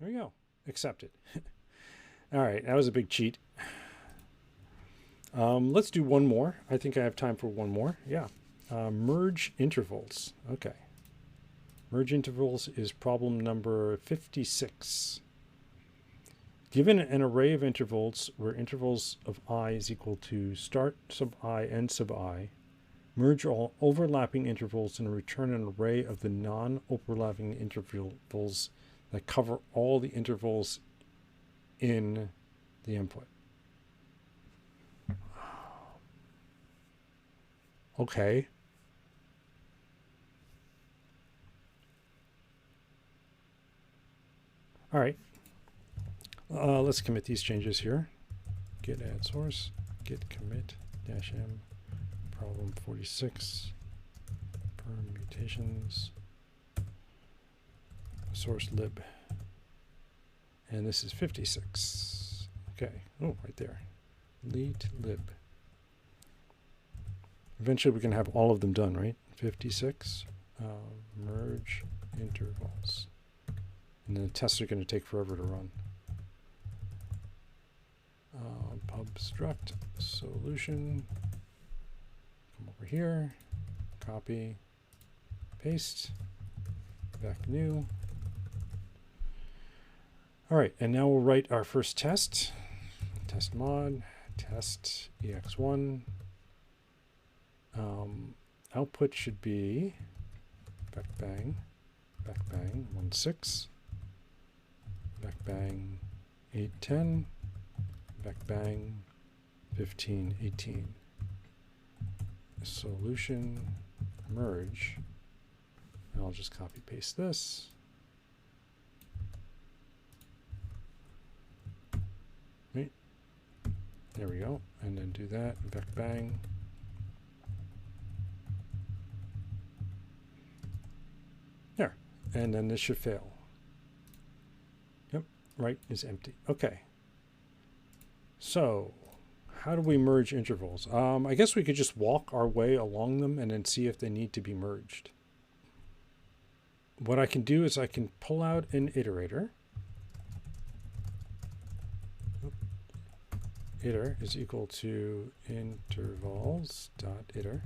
There we go. Accepted. All right, that was a big cheat. Let's do one more. I think I have time for one more. Yeah. Merge intervals. Okay. Merge intervals is problem number 56. Given an array of intervals where intervals of I is equal to start sub I, end sub I, merge all overlapping intervals and return an array of the non-overlapping intervals that cover all the intervals in the input. Okay. All right. Let's commit these changes here. Git add source, git commit -m, problem 46, permutations, source lib. And this is 56. Okay. Oh, right there. Leet lib. Eventually we can have all of them done, right? 56. Merge intervals. And then the tests are going to take forever to run. Pub struct solution. Come over here. Copy. Paste. Back new. All right, and now we'll write our first test. Test mod, test ex1. Output should be back bang 16, back bang 810, back bang 1518. Solution merge. And I'll just copy paste this. Right. There we go. And then do that. Back bang. There. And then this should fail. Yep. Right is empty. Okay. So how do we merge intervals? I guess we could just walk our way along them and then see if they need to be merged. What I can do is I can pull out an iterator. Iter is equal to intervals.iter.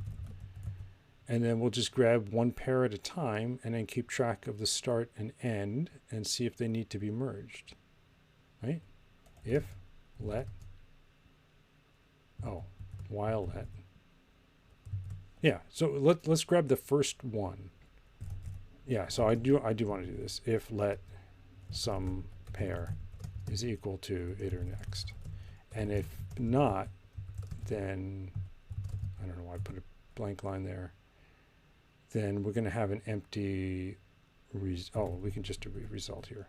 And then we'll just grab one pair at a time and then keep track of the start and end and see if they need to be merged. Right? If, let, while let. Yeah, so let's grab the first one. Yeah, so I do want to do this. If let some pair is equal to iter next. And if not, then, I don't know why I put a blank line there, then we're going to have an empty, we can just do result here.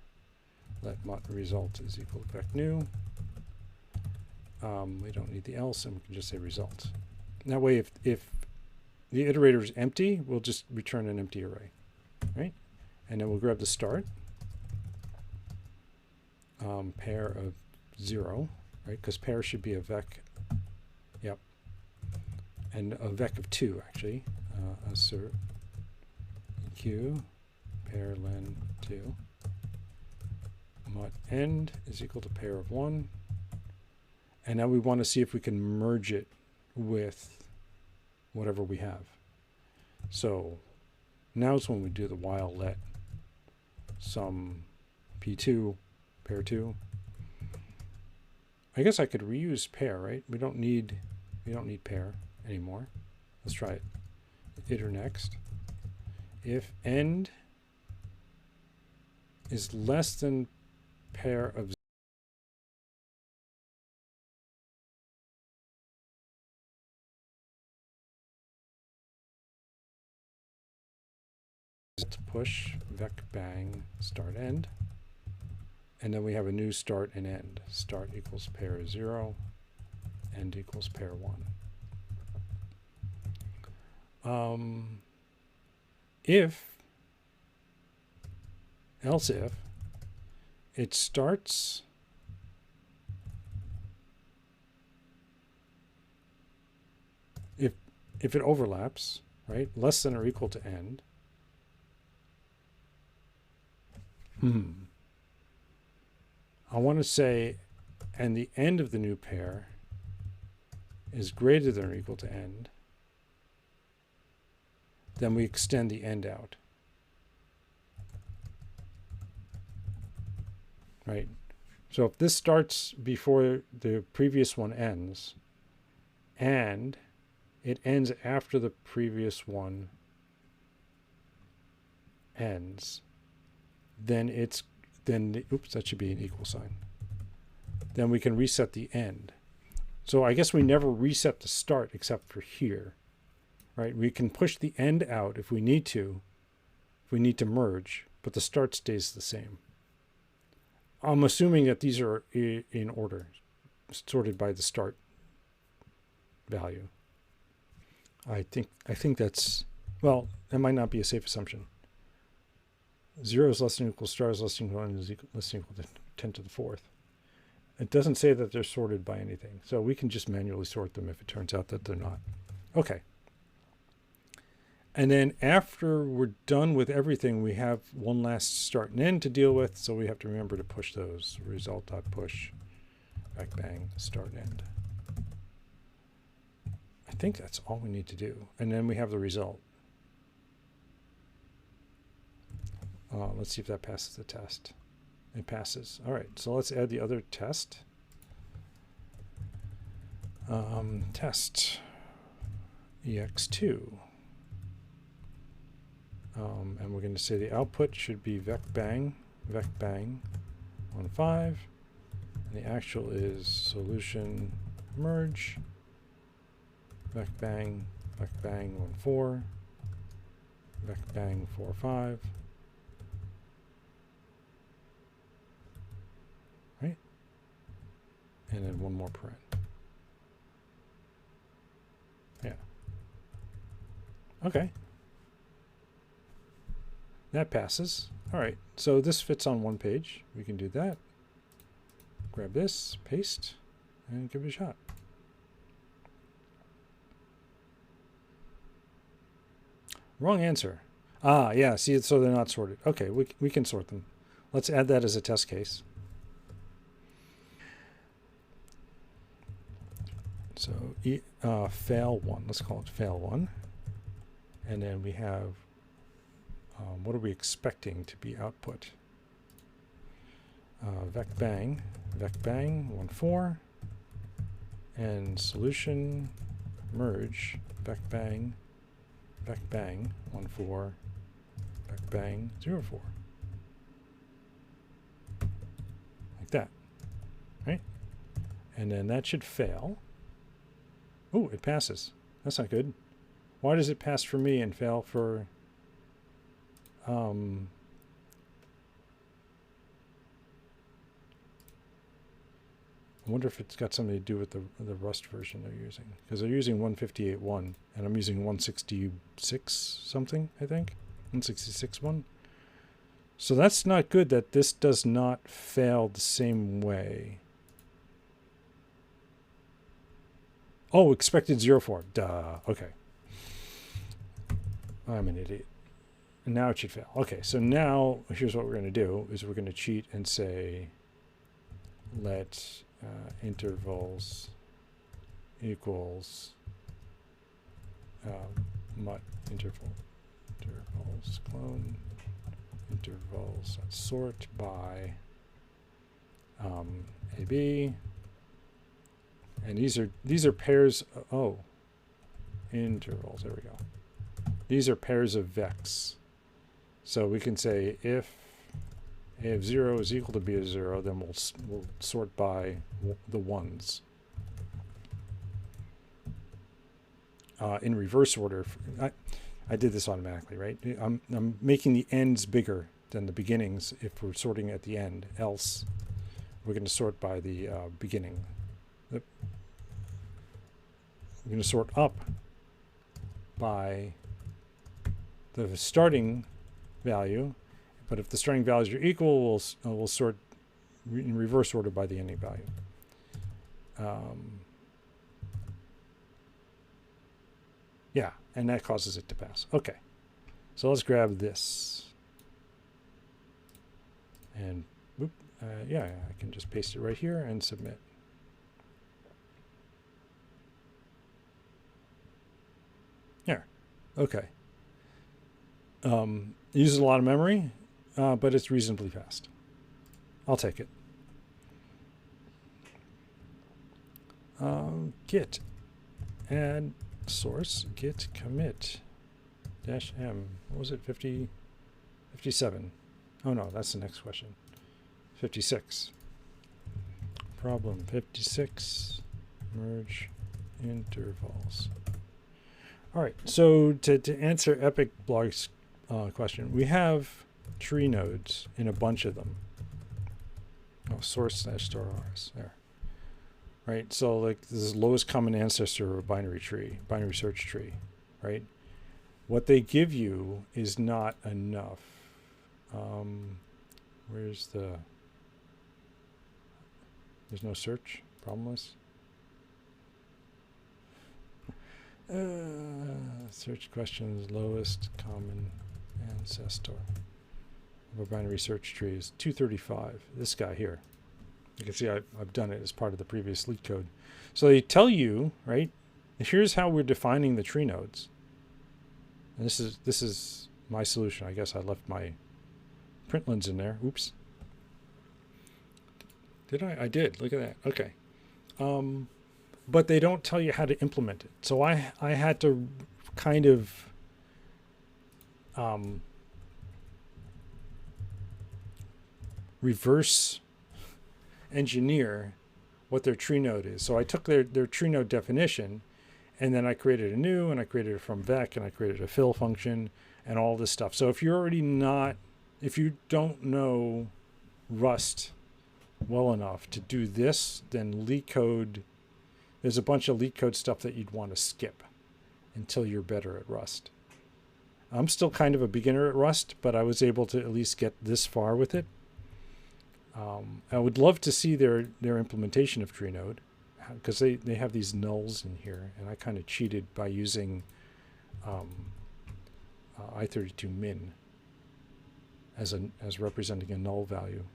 Let result is equal to vec new. We don't need the else, and we can just say result. And that way, if the iterator is empty, we'll just return an empty array, right? And then we'll grab the start, pair of 0. Right, because pair should be a vec, yep, and a vec of 2 actually. Assert q pair len 2. Mut end is equal to pair of 1, and now we want to see if we can merge it with whatever we have. So now is when we do the while let some p2 pair 2. I guess I could reuse pair, right? We don't need pair anymore. Let's try it. Iter next. If end is less than pair of push vec bang start end. And then we have a new start and end. Start equals pair 0, end equals pair 1. Else if, it starts if it overlaps, right, less than or equal to end. I want to say, and the end of the new pair is greater than or equal to end, then we extend the end out. Right? So if this starts before the previous one ends, and it ends after the previous one ends, then oops, that should be an equal sign. Then we can reset the end. So I guess we never reset the start except for here, right? We can push the end out if we need to merge, but the start stays the same. I'm assuming that these are in order, sorted by the start value. I think that's, well, that might not be a safe assumption. 0 is less than or equal, star is less than or equal, is less than or equal to 10 to the 4th. It doesn't say that they're sorted by anything, so we can just manually sort them if it turns out that they're not. Okay. And then after we're done with everything, we have one last start and end to deal with, so we have to remember to push those. Result.push, back bang, start end. I think that's all we need to do. And then we have the result. Let's see if that passes the test. It passes. All right, so let's add the other test. Test ex2. And we're going to say the output should be vec bang 15, and the actual is solution merge vec bang 14, vec bang 45. Right? And then one more paren. Yeah. Okay. That passes. All right, so this fits on one page. We can do that. Grab this, paste, and give it a shot. Wrong answer. Ah, yeah, see, so they're not sorted. Okay, we can sort them. Let's add that as a test case. So fail 1, let's call it fail 1. And then we have, what are we expecting to be output? Vec bang 14, and solution merge vec bang 14, vec bang 04. Like that, right? And then that should fail. Oh, it passes. That's not good. Why does it pass for me and fail for I wonder if it's got something to do with the Rust version they're using, because they're using 158.1 and I'm using 166 something, I think 166.1. So that's not good that this does not fail the same way. Oh, expected 04. Duh. Okay. I'm an idiot. And now it should fail. Okay, so now here's what we're going to do is we're going to cheat and say let intervals equals mut intervals clone intervals sort by AB, and these are pairs. Oh, intervals. There we go. These are pairs of vecs. So we can say if a of 0 is equal to b of 0, then we'll sort by the ones. In reverse order. I did this automatically, right? I'm making the ends bigger than the beginnings if we're sorting at the end. Else, we're going to sort by the beginning. We're going to sort up by the starting value, but if the starting values are equal, we'll sort in reverse order by the ending value. Yeah, and that causes it to pass. Okay, so let's grab this and Yeah, I can just paste it right here and submit. There. Okay. Uses a lot of memory, but it's reasonably fast. I'll take it. Git add source git commit -m. What was it? 50, 57. Oh no, that's the next question. 56. Problem 56. Merge intervals. All right. So to answer Epic Blog's question, we have tree nodes in a bunch of them. Oh, source/star_rs there. Right. So like this is lowest common ancestor of a binary tree, binary search tree, right? What they give you is not enough. Where's the? There's no search. Problemless. Search questions lowest common ancestor of a binary search tree is 235. This guy here. You can see I've done it as part of the previous Leetcode. So they tell you, right? Here's how we're defining the tree nodes. And this is my solution. I guess I left my printlns in there. Oops. Did I? I did. Look at that. Okay. But they don't tell you how to implement it. So I had to kind of reverse engineer what their tree node is. So I took their tree node definition, and then I created a new, and I created it from vec, and I created a fill function, and all this stuff. So if you don't know Rust well enough to do this, then Leetcode, there's a bunch of Leetcode stuff that you'd want to skip until you're better at Rust. I'm still kind of a beginner at Rust, but I was able to at least get this far with it. I would love to see their implementation of tree node, because they have these nulls in here, and I kind of cheated by using i32 min as representing a null value.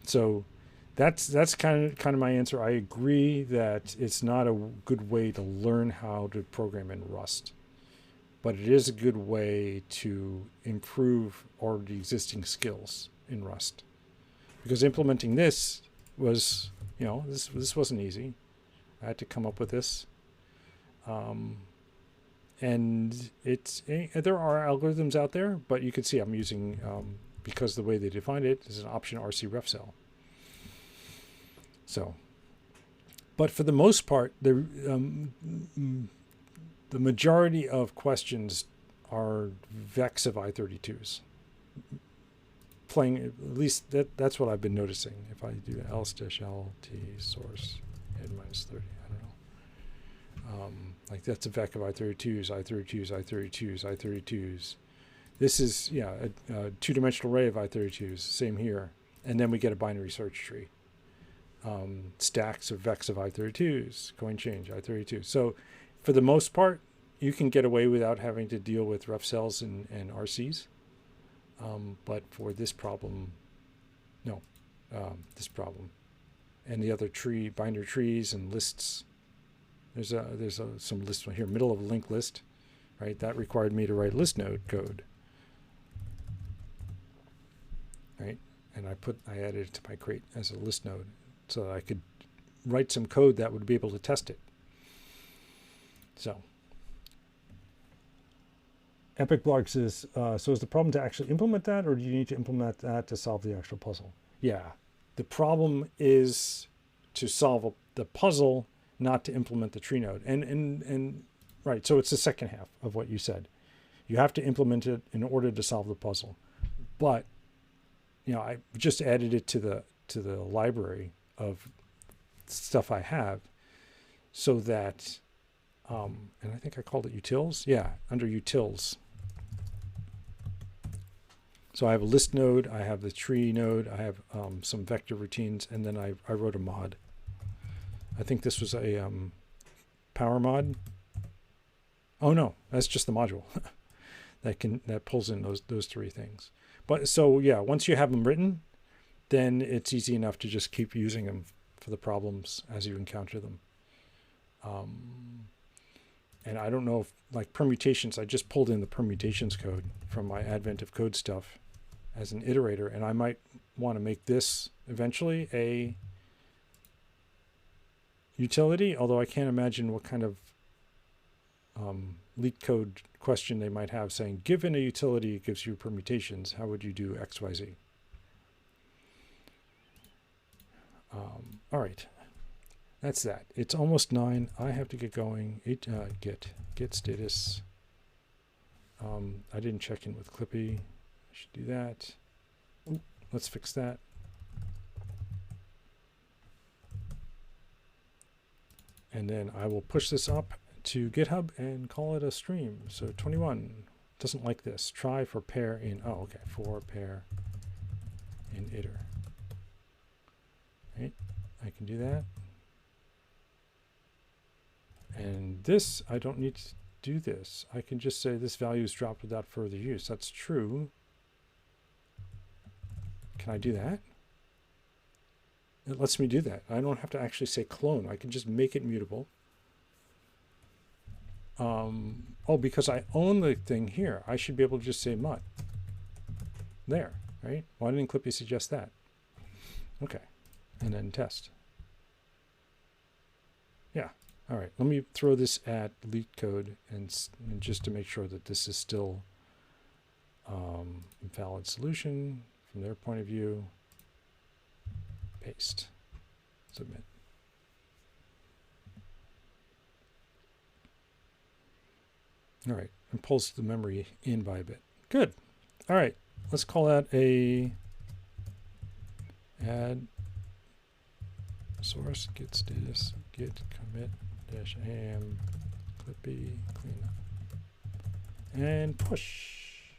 So that's kind of my answer. I agree that it's not a good way to learn how to program in Rust, but it is a good way to improve already existing skills in Rust. Because implementing this was, this wasn't easy. I had to come up with this. And there are algorithms out there, but you can see I'm using, because the way they defined it is an option RC ref cell. So, but for the most part, the majority of questions are vecs of I32s. Playing, at least that's what I've been noticing. If I do ls-lt source n -30, I don't know. Like that's a vec of I32s, I32s, I32s, I32s. This is, a two-dimensional array of I32s, same here. And then we get a binary search tree. Stacks of vecs of I32s, coin change, I32. So for the most part, you can get away without having to deal with ref cells and RCs. But for this problem, no, this problem. And the other tree, binary trees and lists, there's some list here, middle of a linked list, right? That required me to write list node code, right? And I added it to my crate as a list node so that I could write some code that would be able to test it. So Epic Blog says, so is the problem to actually implement that, or do you need to implement that to solve the actual puzzle? Yeah, the problem is to solve the puzzle, not to implement the tree node. And right, so it's the second half of what you said. You have to implement it in order to solve the puzzle. But, I just added it to the library of stuff I have so that, and I think I called it utils. Yeah, under utils. So I have a list node, I have the tree node, I have some vector routines, and then I wrote a mod. I think this was a power mod. Oh no, that's just the module that pulls in those three things. But so yeah, once you have them written, then it's easy enough to just keep using them for the problems as you encounter them. And I don't know if, like permutations, I just pulled in the permutations code from my Advent of Code stuff as an iterator, and I might want to make this eventually a utility, although I can't imagine what kind of Leetcode question they might have saying, given a utility it gives you permutations, how would you do X, Y, Z? All right, that's that. It's almost 9. I have to get going. Get status. I didn't check in with Clippy. I should do that. Ooh, let's fix that. And then I will push this up to GitHub and call it a stream. So 21 doesn't like this. Try for pair in, oh, okay, for pair in iter. Right, I can do that. And this, I don't need to do this. I can just say this value is dropped without further use. That's true. Can I do that? It lets me do that. I don't have to actually say clone. I can just make it mutable. Oh, because I own the thing here, I should be able to just say mut. There, right? Why didn't Clippy suggest that? Okay, and then test. Yeah, all right. Let me throw this at Leetcode and just to make sure that this is still a valid solution from their point of view. Paste, submit. All right, and pulls the memory in by a bit. Good. All right, let's call that a add source get status git commit dash am clippy cleanup and push.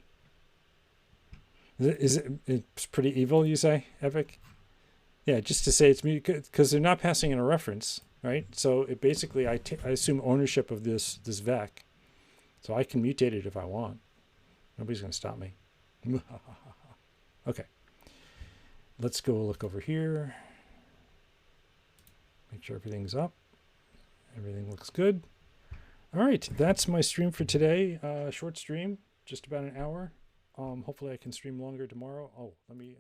It's pretty evil, you say, Epic? Yeah, just to say it's mute because they're not passing in a reference, right? So it basically I assume ownership of this vec. So I can mutate it if I want. Nobody's going to stop me. Okay. Let's go look over here. Make sure everything's up. Everything looks good. All right. That's my stream for today. Short stream, just about an hour. Hopefully I can stream longer tomorrow. Oh, let me...